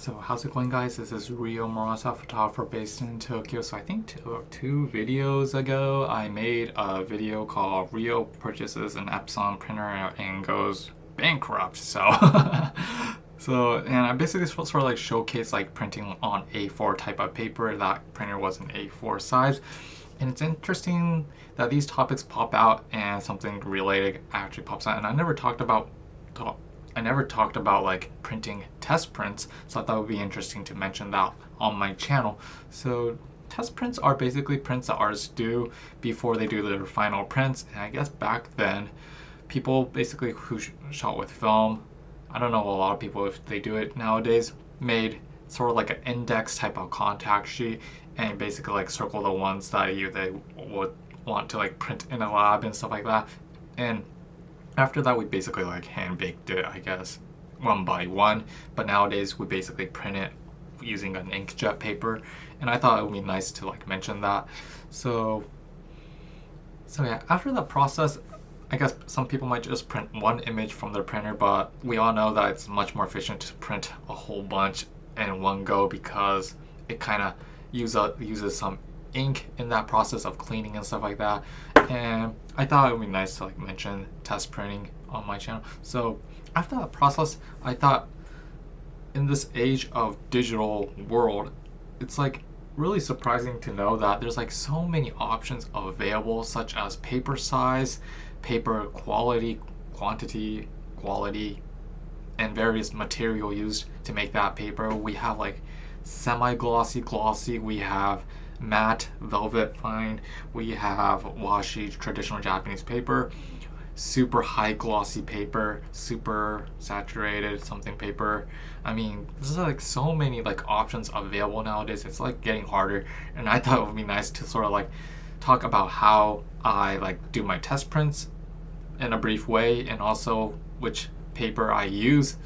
So how's it going, guys? This is Rio Morata, photographer based in Tokyo. So I think two videos ago I made a video called Rio purchases an Epson printer and goes bankrupt. So and I basically sort of like showcase like printing on A4 type of paper. That printer was an A4 size. And it's interesting that these topics pop out and something related actually pops out. And I never talked about like printing test prints, so I thought it would be interesting to mention that on my channel. So test prints are basically prints that artists do before they do their final prints. And I guess back then, people basically who shot with film, I don't know a lot of people if they do it nowadays, made sort of like an index type of contact sheet and basically like circle the ones that they would want to like print in a lab and stuff like that. And after that, we basically like hand baked it, I guess, one by one. But nowadays, we basically print it using an inkjet paper. And I thought it would be nice to like mention that. So yeah, after that process, I guess some people might just print one image from their printer, but we all know that it's much more efficient to print a whole bunch in one go because it kind of uses some ink in that process of cleaning and stuff like that. And I thought it would be nice to like mention test printing on my channel. So after that process, I thought in this age of digital world, it's like really surprising to know that there's like so many options available, such as paper size, paper quality, quantity, quality, and various material used to make that paper. We have like semi-glossy, glossy, we have matte, velvet, fine, we have washi, traditional Japanese paper, super high glossy paper, super saturated something paper. I mean, there's like so many like options available nowadays. It's like getting harder, and I thought it would be nice to sort of like talk about how I like do my test prints in a brief way, and also which paper I use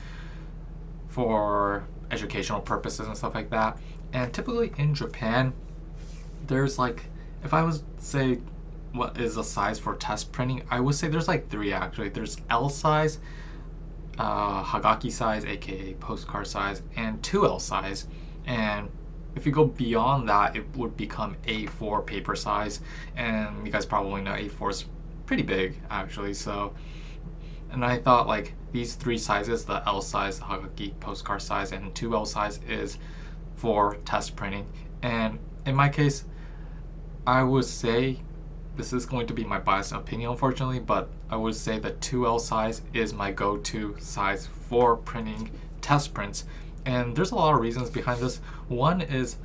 for educational purposes and stuff like that. And typically in Japan, there's like, if I was say what is the size for test printing, I would say there's like three actually. There's L size, Hagaki size, aka postcard size, and 2L size. And if you go beyond that, it would become A4 paper size. And you guys probably know A4 is pretty big actually. So, and I thought like these three sizes, the L size, the Hagaki postcard size, and 2L size is for test printing. And in my case, I would say, this is going to be my biased opinion unfortunately, but I would say the 2L size is my go-to size for printing test prints. And there's a lot of reasons behind this. One is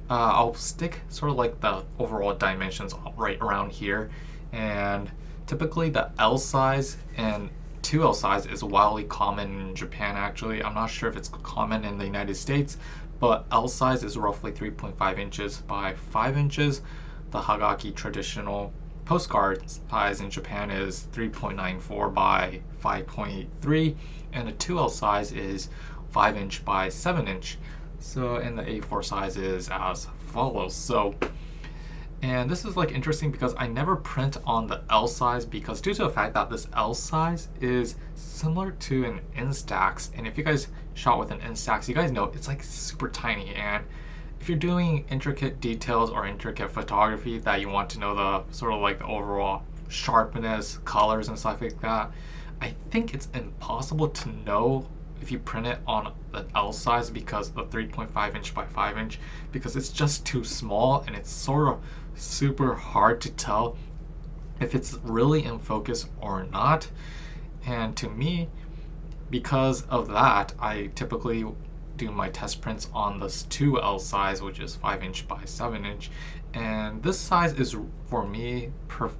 I'll stick sort of like the overall dimensions right around here, and typically the L size and 2L size is wildly common in Japan actually. I'm not sure if it's common in the United States, but L size is roughly 3.5 inches by 5 inches. The Hagaki traditional postcard size in Japan is 3.94 by 5.3, and the 2L size is 5 inch by 7 inch. So, and the A4 size is as follows. So, and this is like interesting because I never print on the L size because due to the fact that this L size is similar to an Instax, and if you guys shot with an Instax, you guys know it's like super tiny. And if you're doing intricate details or intricate photography that you want to know the sort of like the overall sharpness, colors, and stuff like that, I think it's impossible to know if you print it on the L size because the 3.5 inch by 5 inch, because it's just too small and it's sort of super hard to tell if it's really in focus or not. And to me, because of that, I typically do my test prints on this 2L size, which is 5 inch by 7 inch. And this size is for me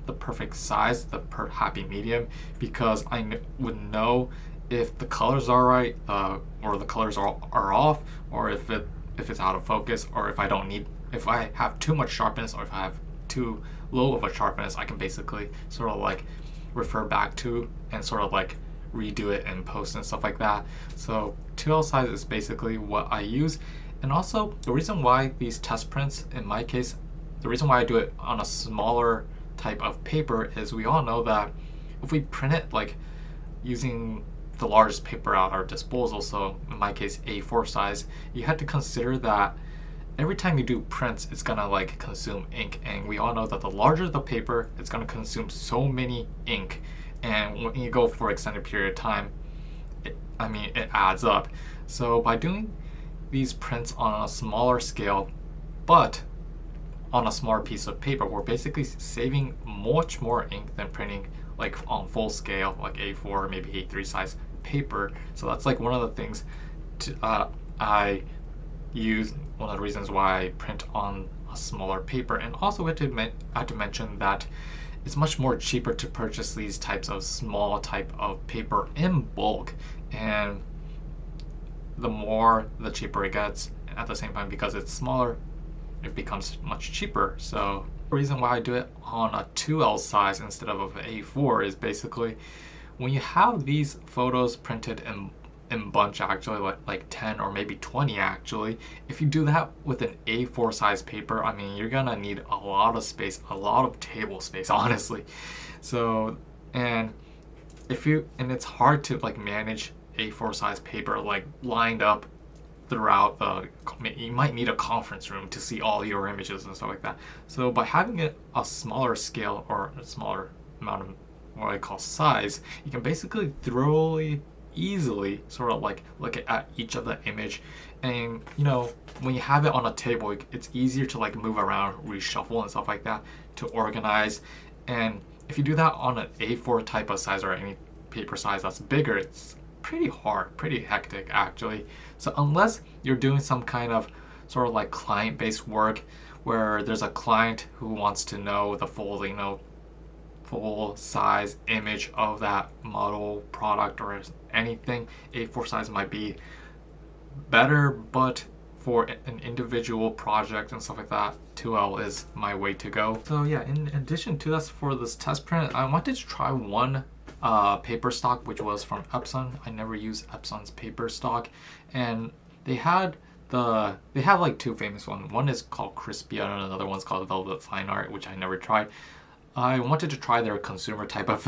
the perfect size, the happy medium, because I would know if the colors are right, or the colors are off, or if it's out of focus, or if I have too much sharpness, or if I have too low of a sharpness, I can basically sort of like refer back to and sort of like redo it in post and stuff like that. So 2L size is basically what I use. And also the reason why these test prints, in my case, the reason why I do it on a smaller type of paper is we all know that if we print it like using the largest paper at our disposal, so in my case A4 size, you had to consider that every time you do prints, it's gonna like consume ink, and we all know that the larger the paper, it's gonna consume so many ink, and when you go for extended period of time, it adds up. So by doing these prints on a smaller scale, but on a smaller piece of paper, we're basically saving much more ink than printing like on full scale, like A4 or maybe A3 size paper. So that's like one of the things I use, one of the reasons why I print on a smaller paper. And also I had to mention that it's much more cheaper to purchase these types of small type of paper in bulk, and the more the cheaper it gets. At the same time, because it's smaller, it becomes much cheaper. So the reason why I do it on a 2L size instead of an A4 is basically when you have these photos printed in bunch, actually like 10 or maybe 20 actually, if you do that with an A4 size paper, you're gonna need a lot of space, a lot of table space, honestly. So and it's hard to like manage A4 size paper like lined up throughout you might need a conference room to see all your images and stuff like that. So by having it a smaller scale or a smaller amount of what I call size, you can basically thoroughly easily sort of like look at each of the image, and when you have it on a table, it's easier to like move around, reshuffle and stuff like that to organize. And if you do that on an A4 type of size or any paper size that's bigger, it's pretty hard, pretty hectic actually. So unless you're doing some kind of sort of like client-based work where there's a client who wants to know the full size image of that model, product, or anything, A4 size might be better. But for an individual project and stuff like that, 2L is my way to go. So yeah, in addition to that, for this test print, I wanted to try one paper stock, which was from Epson. I never used Epson's paper stock, and they have like two famous ones. One is called Crispia and another one's called Velvet Fine Art, which I never tried. I wanted to try their consumer type of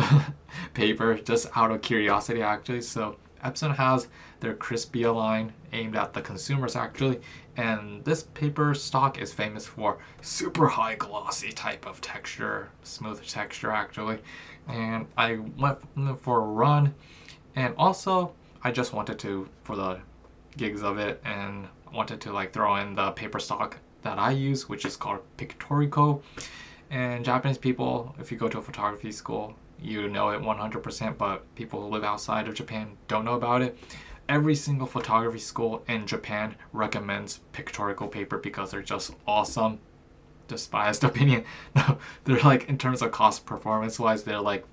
paper just out of curiosity actually. So Epson has their Crispia line aimed at the consumers actually, and this paper stock is famous for super high glossy type of texture, smooth texture actually. And I went for a run, and also I just wanted to, for the gigs of it, and wanted to like throw in the paper stock that I use, which is called Pictorico. And Japanese people, if you go to a photography school, you know it 100%, but people who live outside of Japan don't know about it. Every single photography school in Japan recommends Pictorico paper because they're just awesome. Just biased opinion. No, they're like, in terms of cost performance wise, they're like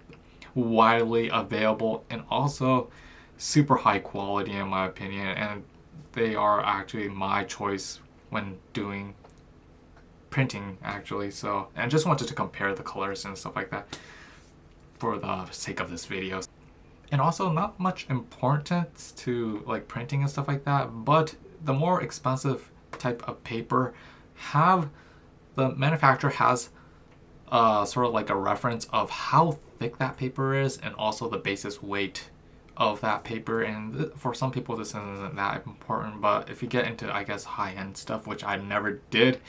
widely available and also super high quality in my opinion, and they are actually my choice when doing printing actually. So, and just wanted to compare the colors and stuff like that for the sake of this video. And also not much importance to like printing and stuff like that, but the more expensive type of paper the manufacturer has sort of like a reference of how thick that paper is and also the basis weight of that paper. And for some people this isn't that important, but if you get into, I guess, high-end stuff, which I never did,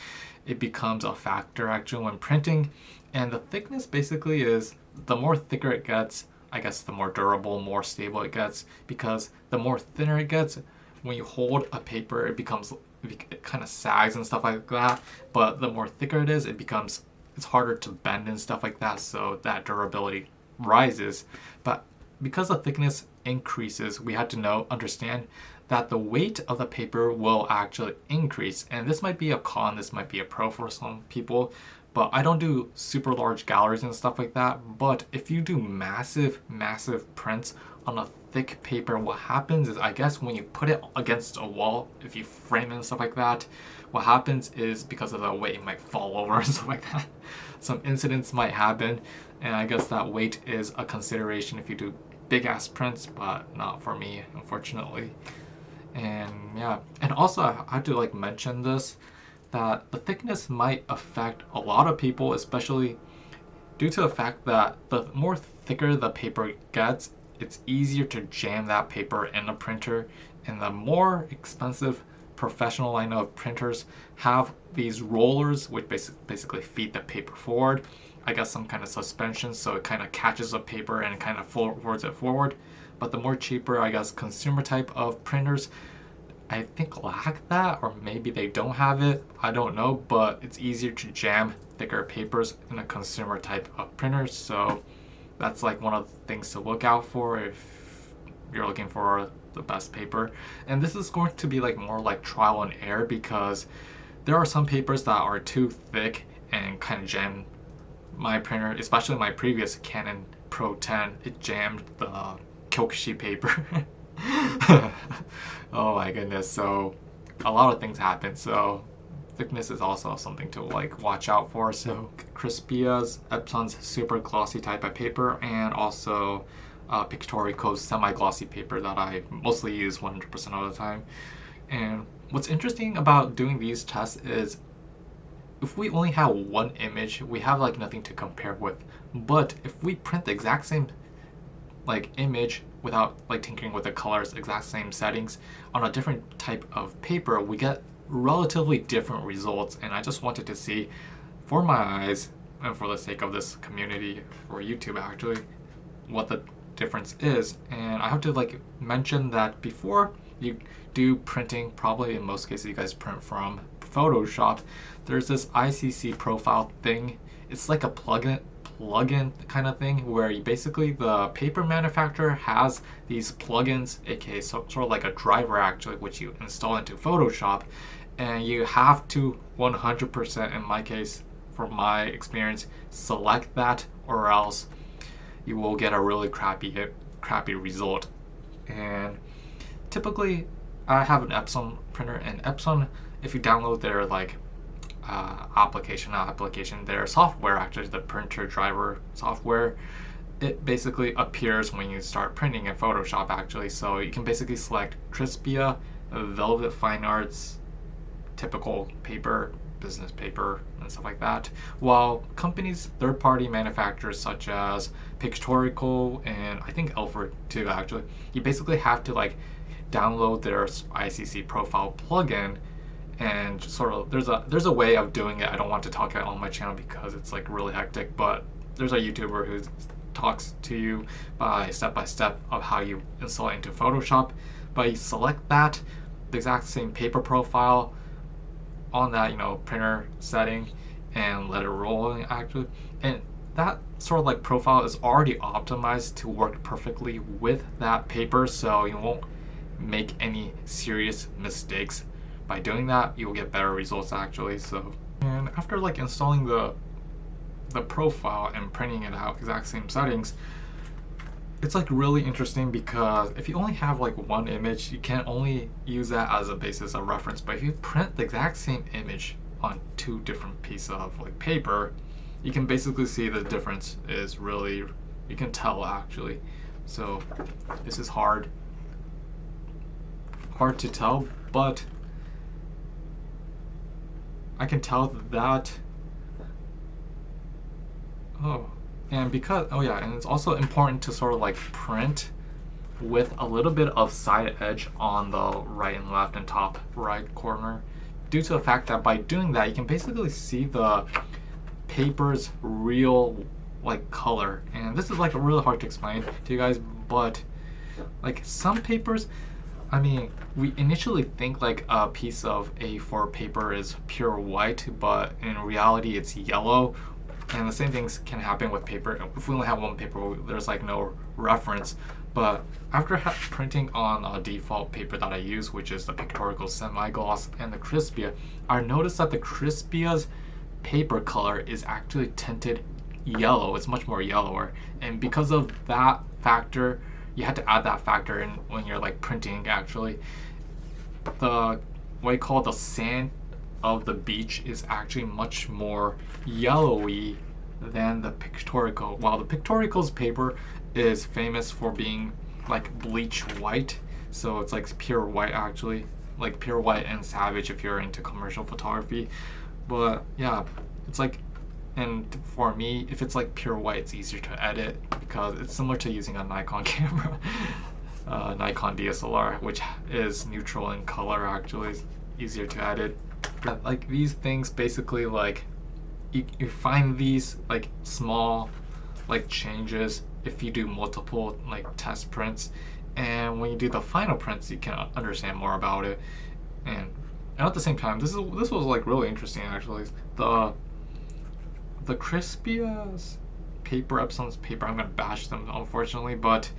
it becomes a factor actually when printing. And the thickness basically is, the more thicker it gets, I guess the more durable, more stable it gets, because the more thinner it gets, when you hold a paper, it kind of sags and stuff like that. But the more thicker it is, it's harder to bend and stuff like that, so that durability rises. But because the thickness increases, we had to understand that the weight of the paper will actually increase. And this might be a con, this might be a pro for some people, but I don't do super large galleries and stuff like that. But if you do massive prints on a thick paper, what happens is, I guess when you put it against a wall, if you frame it and stuff like that, what happens is, because of the weight, it might fall over and stuff like that. Some incidents might happen, and I guess that weight is a consideration if you do big ass prints, but not for me, unfortunately. And yeah, and also I have to like mention this, that the thickness might affect a lot of people, especially due to the fact that the more thicker the paper gets, it's easier to jam that paper in the printer, and the more expensive professional line of printers have these rollers which basically feed the paper forward. I guess some kind of suspension so it kind of catches the paper and kind of forwards it forward. But the more cheaper, I guess, consumer type of printers, I think lack that, or maybe they don't have it, I don't know, but it's easier to jam thicker papers in a consumer type of printer. So that's like one of the things to look out for if you're looking for the best paper. And this is going to be like more like trial and error, because there are some papers that are too thick and kind of jam my printer, especially my previous Canon Pro 10. It jammed the Kyokushi paper. Oh my goodness. So a lot of things happen. So thickness is also something to like watch out for. So Crispia's Epson's super glossy type of paper, and also Pictorico's semi-glossy paper that I mostly use 100% of the time. And what's interesting about doing these tests is if we only have one image, we have like nothing to compare with. But if we print the exact same like image without like tinkering with the colors, exact same settings on a different type of paper, we get relatively different results. And I just wanted to see, for my eyes and for the sake of this community for YouTube actually, what the difference is. And I have to like mention that before you do printing, probably in most cases you guys print from Photoshop, there's this ICC profile thing. It's like a plugin kind of thing where you basically, the paper manufacturer has these plugins, aka sort of like a driver actually, which you install into Photoshop, and you have to 100%, in my case, from my experience, select that, or else you will get a really crappy result. And typically I have an Epson printer, and Epson, if you download their like their software, actually the printer driver software, it basically appears when you start printing in Photoshop actually. So you can basically select Crispia, Velvet Fine Arts, typical paper, business paper, and stuff like that. While companies, third-party manufacturers such as Pictorico and I think Alfred too actually, you basically have to like download their ICC profile plugin, and sort of there's a way of doing it. I don't want to talk about it on my channel because it's like really hectic, but there's a YouTuber who talks to you by step of how you install it into Photoshop. But you select that, the exact same paper profile on that, you know, printer setting, and let it roll actually. And that sort of like profile is already optimized to work perfectly with that paper, so you won't make any serious mistakes. By doing that, you will get better results actually. So, and after like installing the profile and printing it out exact same settings, it's like really interesting, because if you only have like one image, you can only use that as a basis of reference. But if you print the exact same image on two different pieces of like paper, you can basically see the difference is really, you can tell actually. So this is hard to tell, but I can tell that, and it's also important to sort of like print with a little bit of side edge on the right and left and top right corner, due to the fact that by doing that, you can basically see the paper's real like color. And this is like really hard to explain to you guys, but like some papers, I mean, we initially think like a piece of A4 paper is pure white, but in reality it's yellow. And the same things can happen with paper. If we only have one paper, there's like no reference. But after printing on a default paper that I use, which is the Pictorico semi-gloss and the Crispia, I noticed that the Crispia's paper color is actually tinted yellow. It's much more yellower. And because of that factor, you had to add that factor in when you're like printing actually. The what you call the sand of the beach is actually much more yellowy than the Pictorico. While the Pictorico's paper is famous for being like bleach white, so it's like pure white actually, like pure white and savage if you're into commercial photography. But yeah, it's like And for me, if it's like pure white, it's easier to edit because it's similar to using a Nikon camera, Nikon DSLR, which is neutral in color. Actually, it's easier to edit. But like these things, basically, like you find these like small like changes if you do multiple like test prints, and when you do the final prints, you can understand more about it. And at the same time, this was like really interesting actually. The Crispia's paper, Epson's paper, I'm gonna bash them unfortunately, but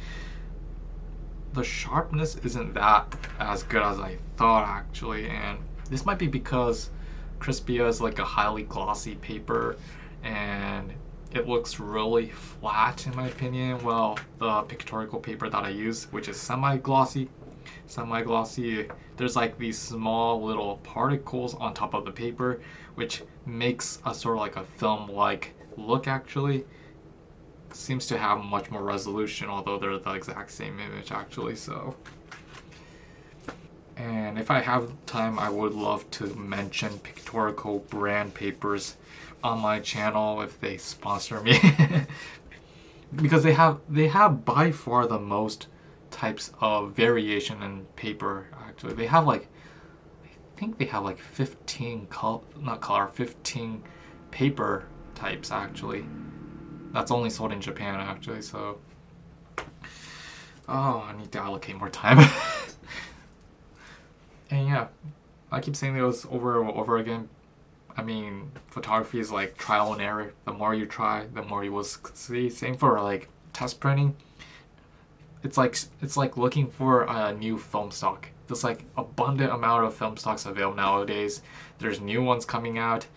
the sharpness isn't that as good as I thought actually, and this might be because Crispia is like a highly glossy paper and it looks really flat in my opinion. Well, the Pictorico paper that I use, which is semi-glossy, there's like these small little particles on top of the paper, which makes a sort of like a film-like look actually. Seems to have much more resolution, although they're the exact same image actually. So, and if I have time, I would love to mention Pictorico brand papers on my channel if they sponsor me. Because they have by far the most types of variation in paper actually. They have like, I think they have like 15 15 paper types actually. That's only sold in Japan actually, so I need to allocate more time. And yeah, I keep saying this over and over again. I mean, photography is like trial and error. The more you try, the more you will see. Same for like test printing. It's like looking for a new film stock. There's like abundant amount of film stocks available nowadays. There's new ones coming out,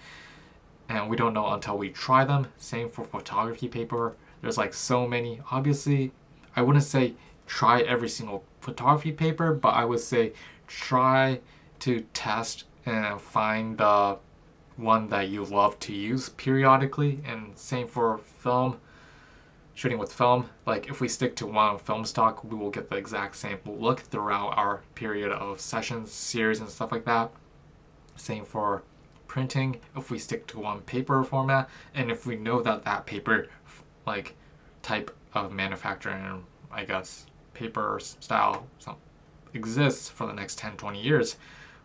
and we don't know until we try them. Same for photography paper. There's like so many. Obviously, I wouldn't say try every single photography paper, but I would say try to test and find the one that you love to use periodically. And same for film, shooting with film. Like if we stick to one film stock, we will get the exact same look throughout our period of sessions, series, and stuff like that. Same for printing. If we stick to one paper format, and if we know that that paper like type of manufacturing and I guess paper style exists for the next 10-20 years,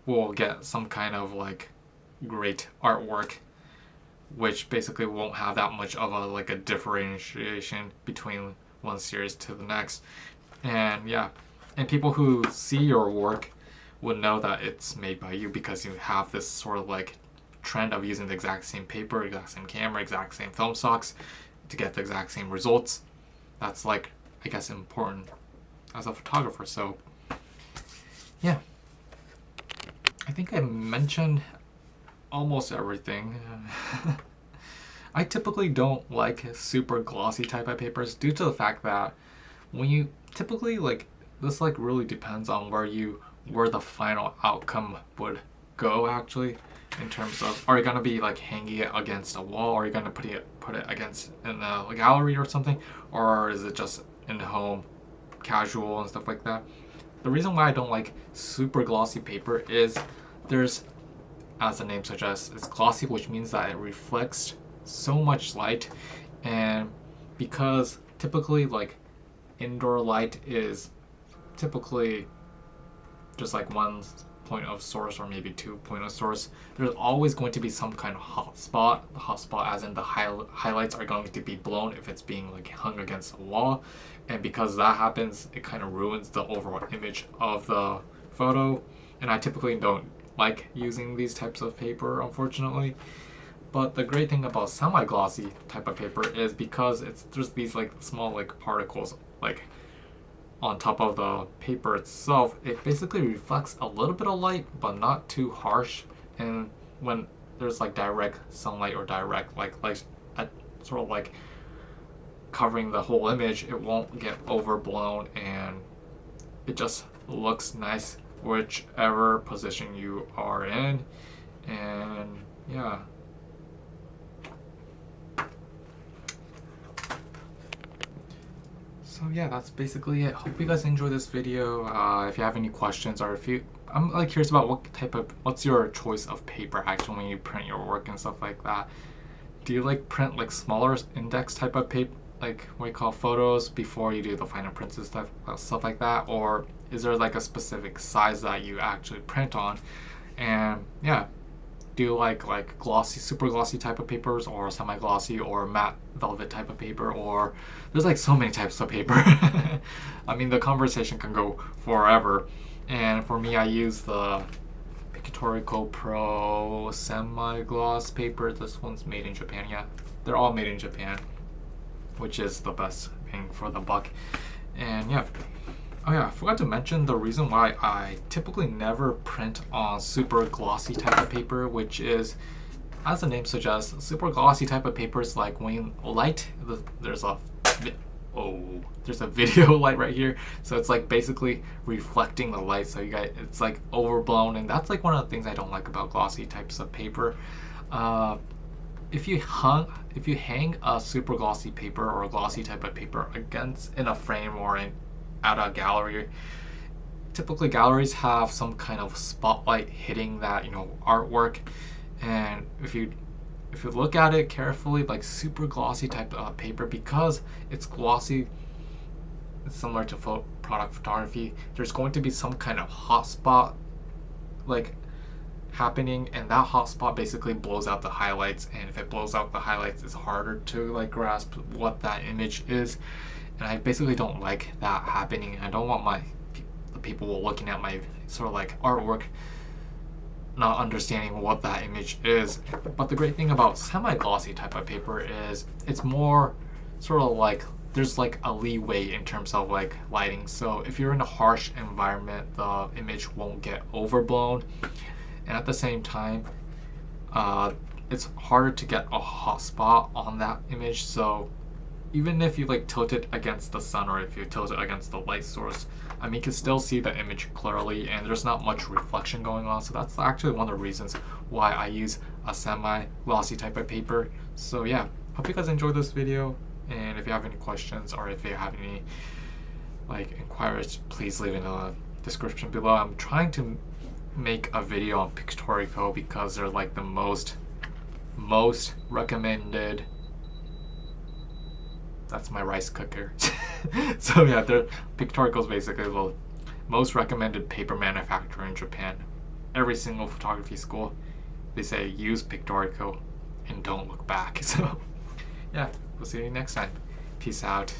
we'll get some kind of like great artwork, which basically won't have that much of a like a differentiation between one series to the next. And yeah, and people who see your work would know that it's made by you because you have this sort of like trend of using the exact same paper, exact same camera, exact same film stocks to get the exact same results. That's like, I guess, important as a photographer. So yeah, I think I mentioned almost everything. I typically don't like super glossy type of papers due to the fact that when you typically like this like really depends on where the final outcome would go actually, in terms of are you gonna be like hanging it against a wall, or are you gonna put it against in a gallery or something, or is it just in the home casual and stuff like that. The reason why I don't like super glossy paper is there's, as the name suggests, it's glossy, which means that it reflects so much light, and because typically like indoor light is typically just like one point of source or maybe 2 point of source, there's always going to be some kind of hot spot. The hot spot as in the highlights are going to be blown if it's being like hung against a wall, and because that happens, it kind of ruins the overall image of the photo. And I typically don't like using these types of paper, unfortunately. But the great thing about semi-glossy type of paper is because there's these like small like particles like on top of the paper itself, it basically reflects a little bit of light but not too harsh. And when there's like direct sunlight or direct like sort of like covering the whole image, it won't get overblown, and it just looks nice whichever position you are in. And yeah, so yeah, that's basically it. Hope you guys enjoy this video. If you have any questions, or I'm like curious about what's your choice of paper actually when you print your work and stuff like that. do you like print like smaller index type of paper, like what you call photos, before you do the final prints and stuff like that, or is there like a specific size that you actually print on? And yeah, do you like glossy, super glossy type of papers, or semi-glossy, or matte velvet type of paper, or there's like so many types of paper. I mean, the conversation can go forever. And for me, I use the Pictorico Pro semi-gloss paper. This one's made in Japan. Yeah, they're all made in Japan, which is the best bang for the buck. And yeah, oh yeah, I forgot to mention the reason why I typically never print on super glossy type of paper, which is, as the name suggests, super glossy type of paper is like when light, there's a video light right here, so it's like basically reflecting the light, so you guys, it's like overblown, and that's like one of the things I don't like about glossy types of paper. If you hang a super glossy paper or a glossy type of paper against in a frame or at a gallery, typically galleries have some kind of spotlight hitting that, you know, artwork, and if you look at it carefully, like super glossy type of paper, because it's glossy, it's similar to product photography, there's going to be some kind of hot spot like happening, and that hot spot basically blows out the highlights, and if it blows out the highlights, it's harder to like grasp what that image is, and I basically don't like that happening. I don't want the people looking at my sort of like artwork not understanding what that image is. But the great thing about semi-glossy type of paper is it's more sort of like there's like a leeway in terms of like lighting. So if you're in a harsh environment, the image won't get overblown, and at the same time, it's harder to get a hot spot on that image. So even if you like tilt it against the sun, or if you tilt it against the light source, I mean, you can still see the image clearly, and there's not much reflection going on. So that's actually one of the reasons why I use a semi-glossy type of paper. So yeah, hope you guys enjoyed this video, and if you have any questions or if you have any like inquiries, please leave in the description below. I'm trying to make a video on Pictorico because they're like the most recommended. That's my rice cooker. So yeah, Pictorico is basically the most recommended paper manufacturer in Japan. Every single photography school, they say use Pictorico and don't look back. So yeah, we'll see you next time. Peace out.